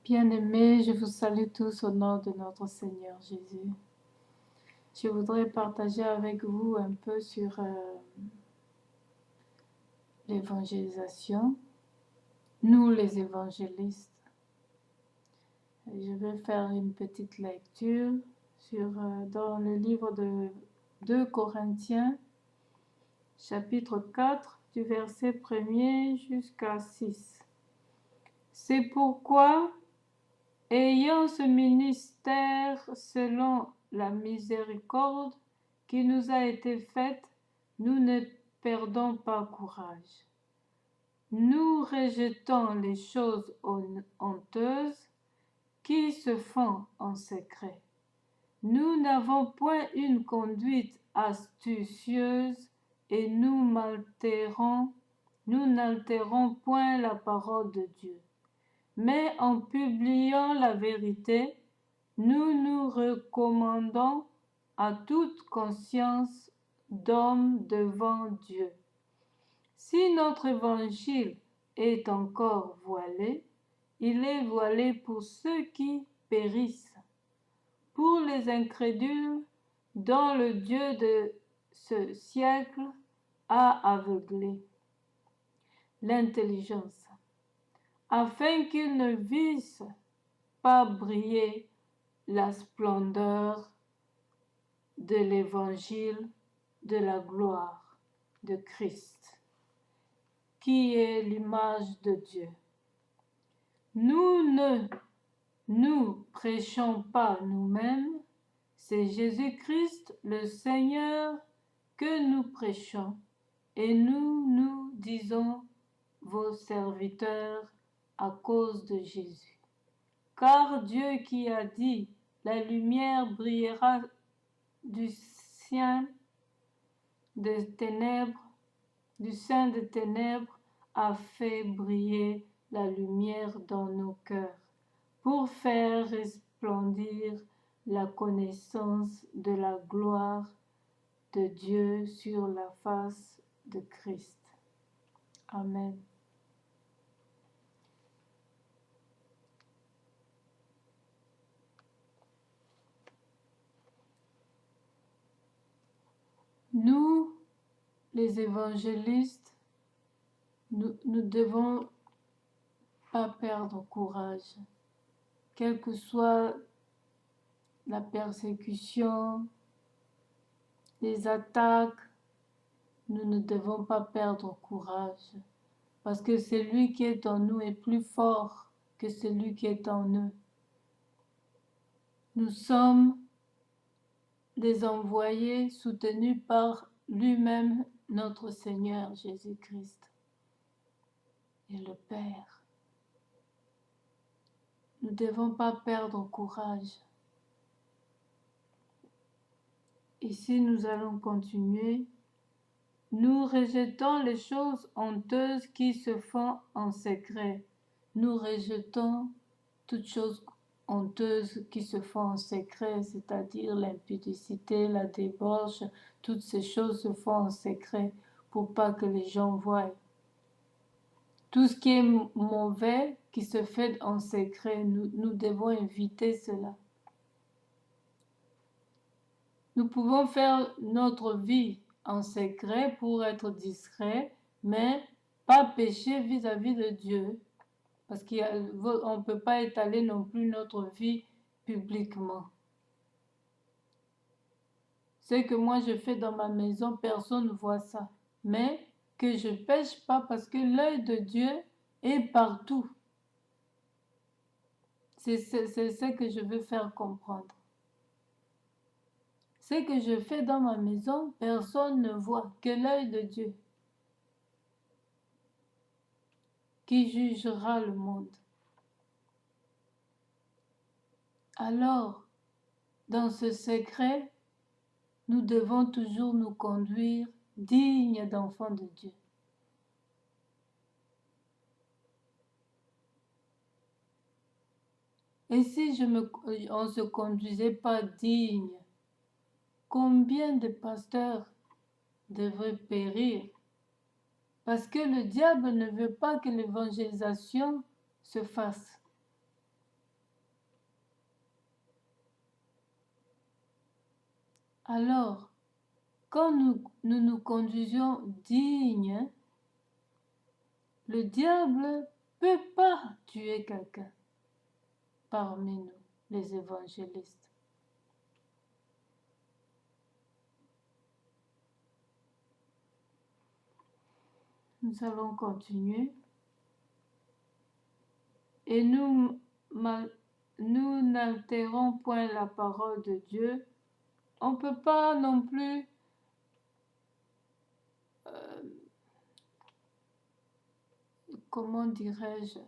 Bien-aimés, je vous salue tous au nom de notre Seigneur Jésus. Je voudrais partager avec vous un peu sur l'évangélisation. Nous, les évangélistes. Je vais faire une petite lecture dans le livre de 2 Corinthiens, chapitre 4, du verset 1er jusqu'à 6. C'est pourquoi, ayant ce ministère selon la miséricorde qui nous a été faite, nous ne perdons pas courage. Nous rejetons les choses honteuses qui se font en secret. Nous n'avons point une conduite astucieuse et nous n'altérons point la parole de Dieu. Mais en publiant la vérité, nous nous recommandons à toute conscience d'homme devant Dieu. Si notre évangile est encore voilé, il est voilé pour ceux qui périssent, pour les incrédules dont le Dieu de ce siècle a aveuglé l'intelligence, afin qu'ils ne vissent pas briller la splendeur de l'évangile de la gloire de Christ, qui est l'image de Dieu. Nous ne nous prêchons pas nous-mêmes, c'est Jésus-Christ le Seigneur que nous prêchons, et nous disons vos serviteurs à cause de Jésus. Car Dieu qui a dit, la lumière brillera du sein des ténèbres, a fait briller la lumière dans nos cœurs, pour faire resplendir la connaissance de la gloire de Dieu sur la face de Christ. Amen. Nous, les évangélistes, nous ne devons pas perdre courage, quelle que soit la persécution, les attaques, nous ne devons pas perdre courage, parce que celui qui est en nous est plus fort que celui qui est en eux. Nous sommes les envoyés soutenus par lui-même, notre Seigneur Jésus-Christ et le Père. Nous ne devons pas perdre courage. Ici, nous allons continuer. Nous rejetons les choses honteuses qui se font en secret. Nous rejetons toutes choses honteuses qui se font en secret, c'est-à-dire l'impudicité, la débauche, toutes ces choses se font en secret pour pas que les gens voient. Tout ce qui est mauvais, qui se fait en secret, nous devons éviter cela. Nous pouvons faire notre vie en secret pour être discret, mais pas pécher vis-à-vis de Dieu, parce qu'on ne peut pas étaler non plus notre vie publiquement. Ce que moi je fais dans ma maison, personne ne voit ça. Mais que je pêche pas parce que l'œil de Dieu est partout. C'est ce que je veux faire comprendre. Ce que je fais dans ma maison, personne ne voit que l'œil de Dieu qui jugera le monde. Alors, dans ce secret, nous devons toujours nous conduire dignes d'enfants de Dieu. Et si on ne se conduisait pas digne, combien de pasteurs devraient périr? Parce que le diable ne veut pas que l'évangélisation se fasse. Alors, quand nous conduisions dignes, le diable ne peut pas tuer quelqu'un parmi nous, les évangélistes. Nous allons continuer. Et nous n'altérons point la parole de Dieu. On ne peut pas non plus comment dirais-je,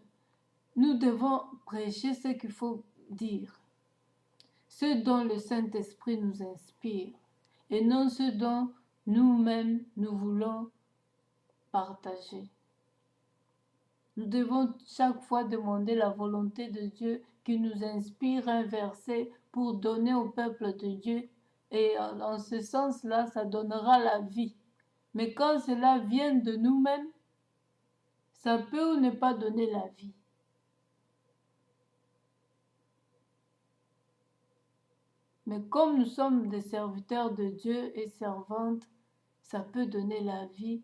nous devons prêcher ce qu'il faut dire, ce dont le Saint-Esprit nous inspire, et non ce dont nous-mêmes nous voulons partager. Nous devons chaque fois demander la volonté de Dieu qui nous inspire un verset pour donner au peuple de Dieu, et en ce sens-là, ça donnera la vie. Mais quand cela vient de nous-mêmes, ça peut ou ne pas donner la vie. Mais comme nous sommes des serviteurs de Dieu et servantes, ça peut donner la vie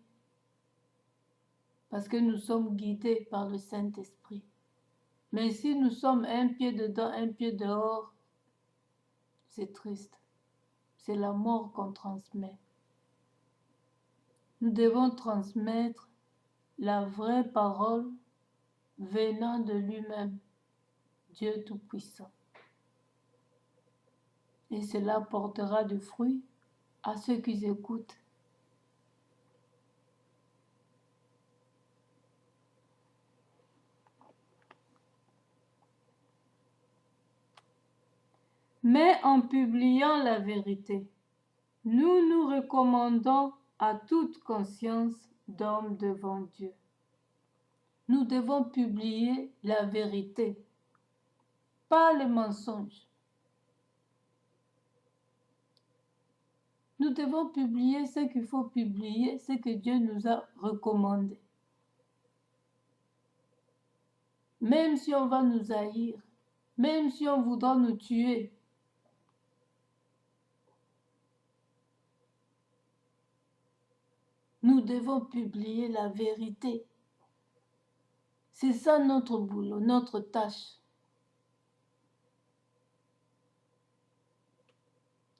parce que nous sommes guidés par le Saint-Esprit. Mais si nous sommes un pied dedans, un pied dehors, c'est triste. C'est la mort qu'on transmet. Nous devons transmettre la vraie parole venant de lui-même, Dieu Tout-Puissant. Et cela portera du fruit à ceux qui écoutent. Mais en publiant la vérité, nous nous recommandons à toute conscience d'homme devant Dieu. Nous devons publier la vérité, pas le mensonge. Nous devons publier ce qu'il faut publier, ce que Dieu nous a recommandé. Même si on va nous haïr, même si on voudra nous tuer, nous devons publier la vérité. C'est ça notre boulot, notre tâche.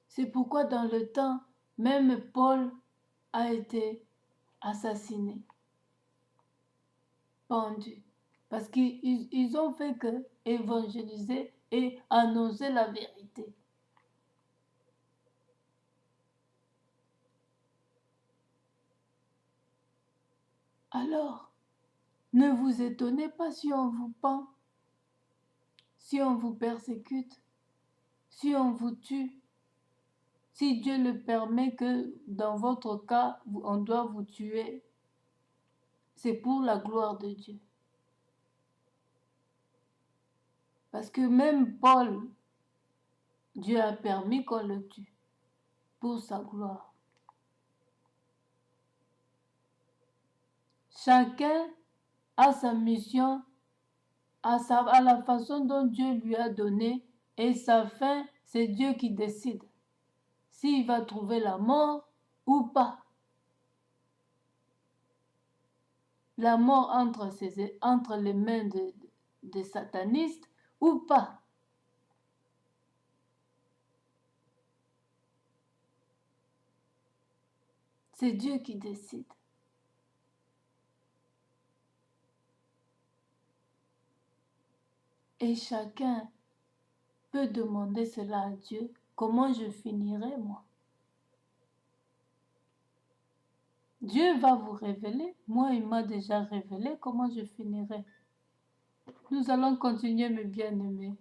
C'est pourquoi dans le temps, même Paul a été assassiné, pendu. Parce qu'ils ont fait que évangéliser et annoncer la vérité. Alors, ne vous étonnez pas si on vous pend, si on vous persécute, si on vous tue, si Dieu le permet que dans votre cas, on doit vous tuer. C'est pour la gloire de Dieu. Parce que même Paul, Dieu a permis qu'on le tue pour sa gloire. Chacun a sa mission, à la façon dont Dieu lui a donné, et sa fin, c'est Dieu qui décide s'il va trouver la mort ou pas. La mort entre les mains des satanistes ou pas. C'est Dieu qui décide. Et chacun peut demander cela à Dieu. Comment je finirai, moi? Dieu va vous révéler. Moi, il m'a déjà révélé comment je finirai. Nous allons continuer, mes bien-aimés.